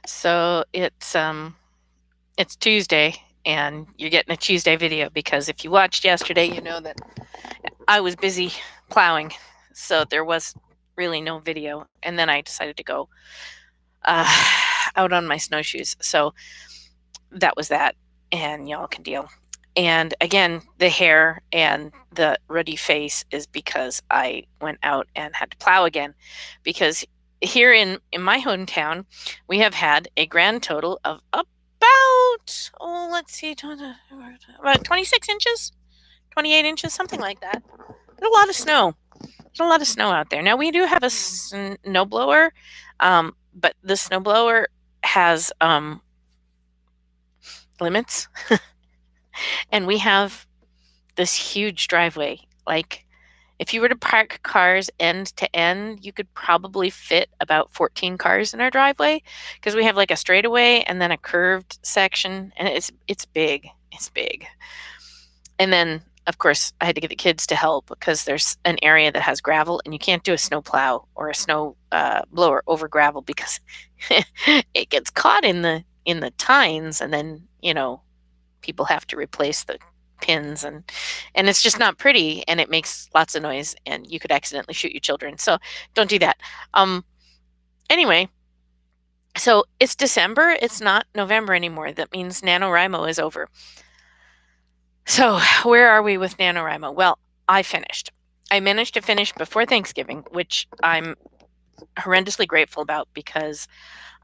So it's Tuesday and you're getting a Tuesday video because if you watched yesterday, you know that I was busy plowing. So there was really no video. And then I decided to go uh, out on my snowshoes. So that was that. And y'all can deal. And again, the hair and the ruddy face is because I went out and had to plow again. Because here in my hometown, we have had a grand total of about, oh, let's see, about 26 inches, 28 inches, something like that. There's a lot of snow. There's a lot of snow out there. Now, we do have a snowblower, but the snowblower has limits. And we have this huge driveway. Like, if you were to park cars end to end, you could probably fit about 14 cars in our driveway because we have like a straightaway and then a curved section, and it's big. It's big. And then, of course, I had to get the kids to help because there's an area that has gravel, and you can't do a snow plow or a snow blower over gravel because it gets caught in the tines, and then people have to replace the pins, and it's just not pretty, and it makes lots of noise, and you could accidentally shoot your children. So don't do that. Anyway, so it's December. It's not November anymore. That means NaNoWriMo is over. So where are we with NaNoWriMo? Well, I finished. I managed to finish before Thanksgiving, which I'm horrendously grateful about because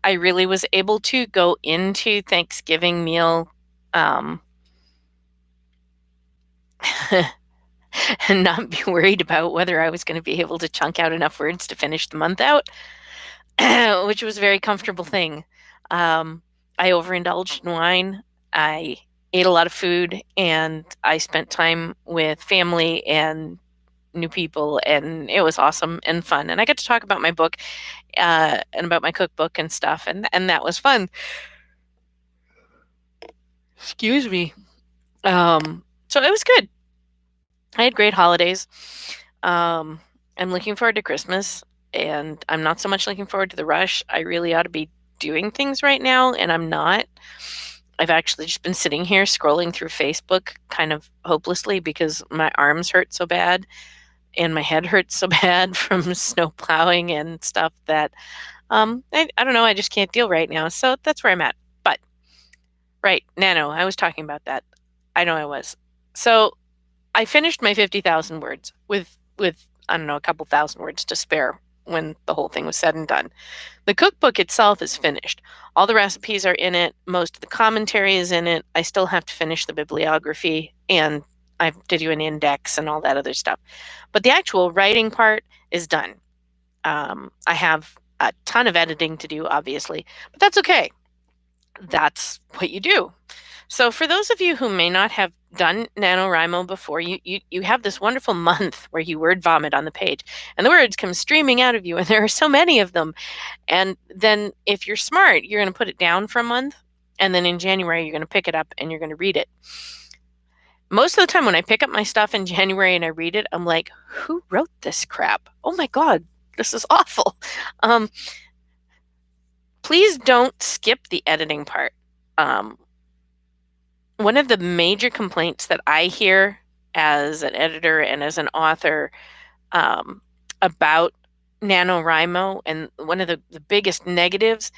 I really was able to go into Thanksgiving meal and not be worried about whether I was going to be able to chunk out enough words to finish the month out, which was a very comfortable thing. I overindulged in wine. I ate a lot of food, and I spent time with family and new people, and it was awesome and fun. And I got to talk about my book and about my cookbook and stuff, and that was fun. Excuse me. So it was good. I had great holidays. I'm looking forward to Christmas, and I'm not so much looking forward to the rush. I really ought to be doing things right now, and I'm not. I've actually just been sitting here scrolling through Facebook kind of hopelessly because my arms hurt so bad and my head hurts so bad from snow plowing and stuff that I don't know, I just can't deal right now. So that's where I'm at. But right, Nano, I was talking about that. I know I was. So I finished my 50,000 words with I don't know, a couple thousand words to spare when the whole thing was said and done. The cookbook itself is finished. All the recipes are in it. Most of the commentary is in it. I still have to finish the bibliography, and I have to do an index and all that other stuff. But the actual writing part is done. I have a ton of editing to do, obviously, but that's okay. That's what you do. So for those of you who may not have done NaNoWriMo before, you have this wonderful month where you word vomit on the page, and the words come streaming out of you, and there are so many of them. And then if you're smart, you're going to put it down for a month, and then in January you're going to pick it up and you're going to read it. Most of the time when I pick up my stuff in January and I read it, I'm like, who wrote this crap? Oh my God, this is awful. Please don't skip the editing part. One of the major complaints that I hear as an editor and as an author about NaNoWriMo, and one of the biggest negatives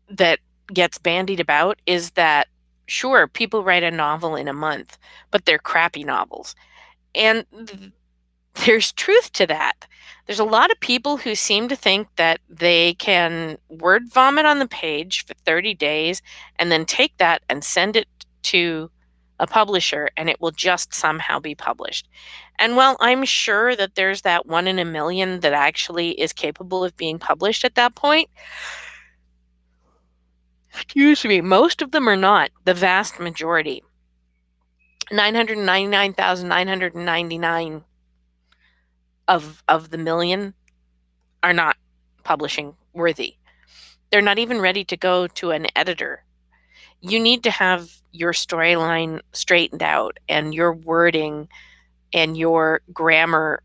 that gets bandied about, is that, sure, people write a novel in a month, but they're crappy novels. And there's truth to that. There's a lot of people who seem to think that they can word vomit on the page for 30 days and then take that and send it to a publisher and it will just somehow be published. And while I'm sure that there's that 1 in a million that actually is capable of being published at that point, excuse me, most of them are not. The vast majority, 999,999 of the million, are not publishing worthy. They're not even ready to go to an editor. You need to have your storyline straightened out and your wording and your grammar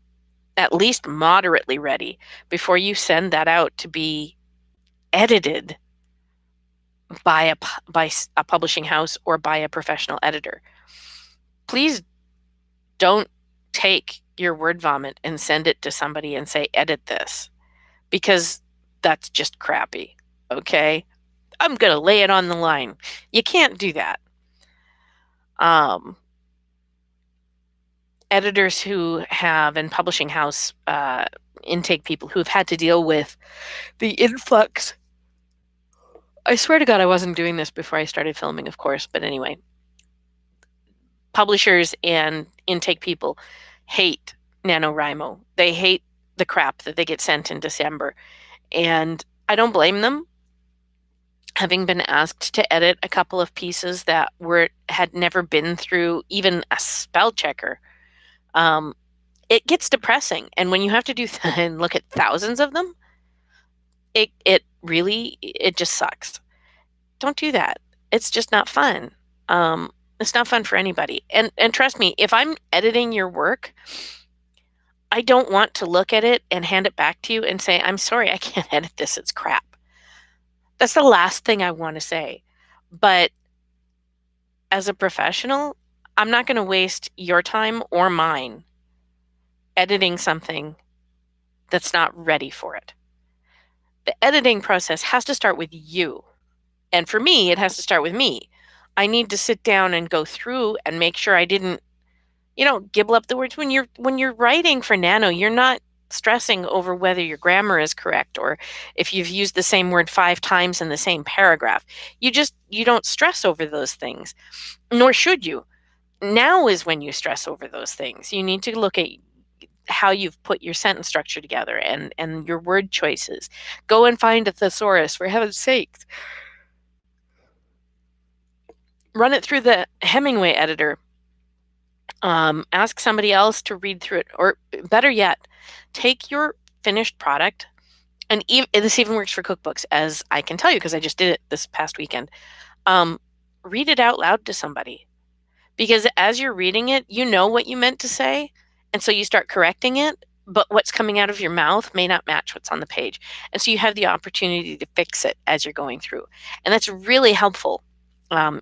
at least moderately ready before you send that out to be edited. by a publishing house or by a professional editor. Please don't take your word vomit and send it to somebody and say, edit this, because that's just crappy. Okay? I'm going to lay it on the line. You can't do that. Editors who have, and publishing house intake people who've had to deal with the influx. I swear to God, I wasn't doing this before I started filming, of course, but anyway. Publishers and intake people hate NaNoWriMo. They hate the crap that they get sent in December. And I don't blame them. Having been asked to edit a couple of pieces that had never been through even a spell checker, it gets depressing. And when you have to do and look at thousands of them, it really just sucks. Don't do that. It's just not fun. It's not fun for anybody. And trust me, if I'm editing your work, I don't want to look at it and hand it back to you and say, I'm sorry, I can't edit this. It's crap. That's the last thing I want to say. But as a professional, I'm not going to waste your time or mine editing something that's not ready for it. The editing process has to start with you. And for me, it has to start with me. I need to sit down and go through and make sure I didn't, gibble up the words. When you're writing for Nano, you're not stressing over whether your grammar is correct or if you've used the same word 5 times in the same paragraph. You don't stress over those things, nor should you. Now is when you stress over those things. You need to look at how you've put your sentence structure together and your word choices. Go and find a thesaurus, for heaven's sakes. Run it through the Hemingway editor. Ask somebody else to read through it, or better yet, take your finished product, and this even works for cookbooks, as I can tell you because I just did it this past weekend. Read it out loud to somebody, because as you're reading it, you know what you meant to say, and so you start correcting it, but what's coming out of your mouth may not match what's on the page, and so you have the opportunity to fix it as you're going through, and that's really helpful.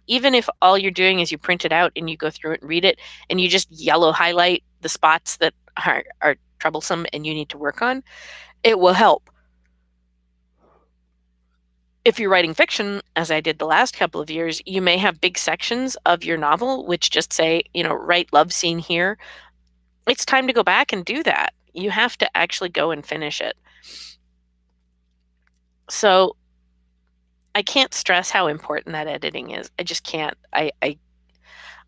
Even if all you're doing is you print it out and you go through it and read it and you just yellow highlight the spots that are troublesome and you need to work on, it will help. If you're writing fiction, as I did the last couple of years, you may have big sections of your novel which just say, write love scene here. It's time to go back and do that. You have to actually go and finish it. So I can't stress how important that editing is. I just can't.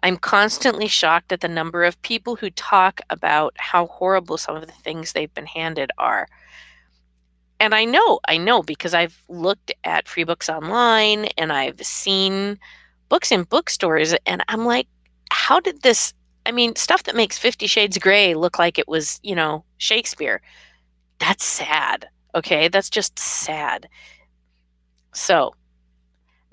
I'm constantly shocked at the number of people who talk about how horrible some of the things they've been handed are. And I know because I've looked at free books online and I've seen books in bookstores, and I'm like, how did this, stuff that makes 50 Shades of Grey look like it was, Shakespeare. That's sad. Okay, that's just sad. So,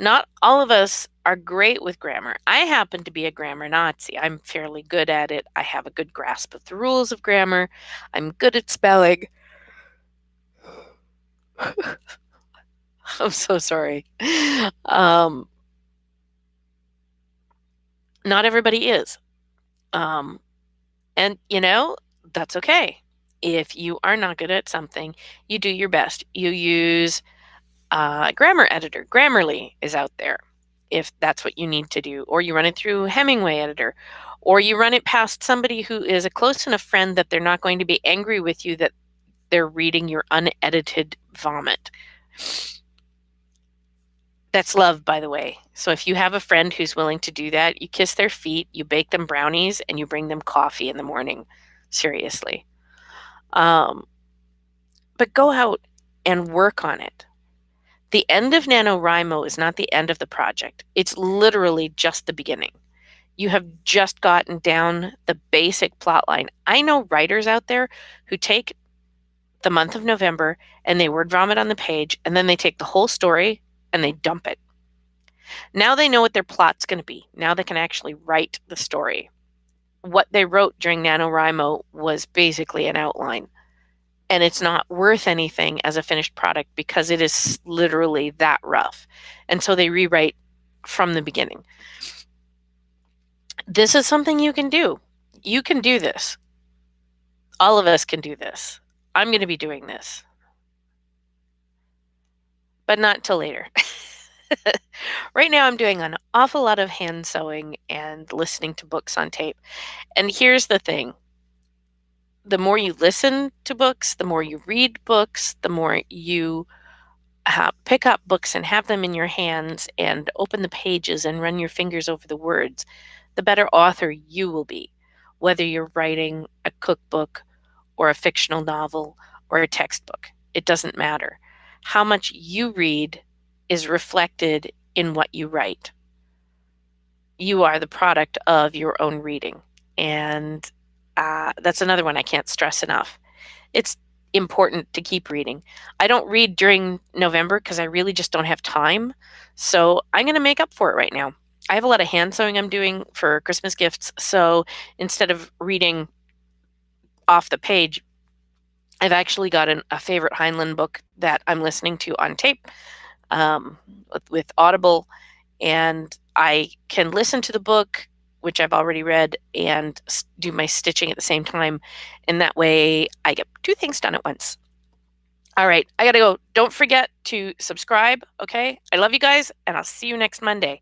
not all of us are great with grammar. I happen to be a grammar Nazi. I'm fairly good at it. I have a good grasp of the rules of grammar. I'm good at spelling. I'm so sorry. Not everybody is. And, that's okay. If you are not good at something, you do your best. You use a grammar editor. Grammarly is out there if that's what you need to do. Or you run it through Hemingway editor. Or you run it past somebody who is a close enough friend that they're not going to be angry with you that they're reading your unedited vomit. That's love, by the way. So if you have a friend who's willing to do that, you kiss their feet, you bake them brownies, and you bring them coffee in the morning. Seriously. But go out and work on it. The end of NaNoWriMo is not the end of the project. It's literally just the beginning. You have just gotten down the basic plot line. I know writers out there who take the month of November and they word vomit on the page, and then they take the whole story and they dump it. Now they know what their plot's going to be. Now they can actually write the story. What they wrote during NaNoWriMo was basically an outline. and it's not worth anything as a finished product because it is literally that rough. And so they rewrite from the beginning. This is something you can do. You can do this. All of us can do this. I'm going to be doing this, but not till later. Right now, I'm doing an awful lot of hand sewing and listening to books on tape. And here's the thing: the more you listen to books, the more you read books, the more you pick up books and have them in your hands and open the pages and run your fingers over the words, the better author you will be, whether you're writing a cookbook or a fictional novel or a textbook. It doesn't matter. How much you read is reflected in what you write. You are the product of your own reading. And that's another one I can't stress enough. It's important to keep reading. I don't read during November because I really just don't have time. So I'm going to make up for it right now. I have a lot of hand sewing I'm doing for Christmas gifts. So instead of reading off the page, I've actually got a favorite Heinlein book that I'm listening to on tape with Audible, and I can listen to the book, which I've already read, and do my stitching at the same time. And that way I get two things done at once. All right, I got to go. Don't forget to subscribe, okay? I love you guys, and I'll see you next Monday.